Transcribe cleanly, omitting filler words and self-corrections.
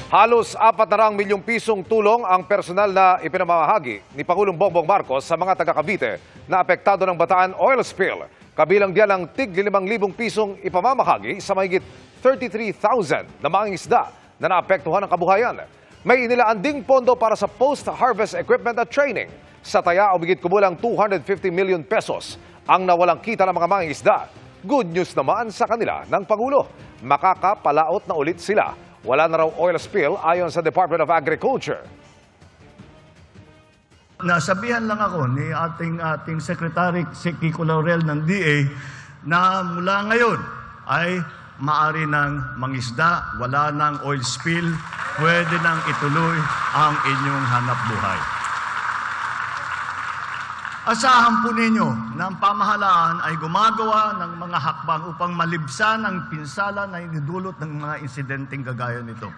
Halos 400 milyong pisong tulong ang personal na ipinamamahagi ni Pangulong Bongbong Marcos sa mga taga Cavite na apektado ng Bataan oil spill. Kabilang diyan ang tig 5,000 pisong ipamamahagi sa mahigit 33,000 na mangingisda na naapektuhan ng kabuhayan. May inilaan ding pondo para sa post-harvest equipment at training. Sa taya, umigit kumulang 250 million pesos ang nawalang kita ng mga mangingisda. Good news naman sa kanila ng Pangulo. Makakapalaot na ulit sila. Wala na raw oil spill ayon sa Department of Agriculture. Nasabihan lang ako ni ating Secretary Kiko Laurel ng DA na mula ngayon ay maari ng mangisda, wala ng oil spill, pwede nang ituloy ang inyong hanap buhay. Asahan po ninyo na ang pamahalaan ay gumagawa ng mga hakbang upang malibsan ang pinsala na inidulot ng mga insidenteng gagaya nito.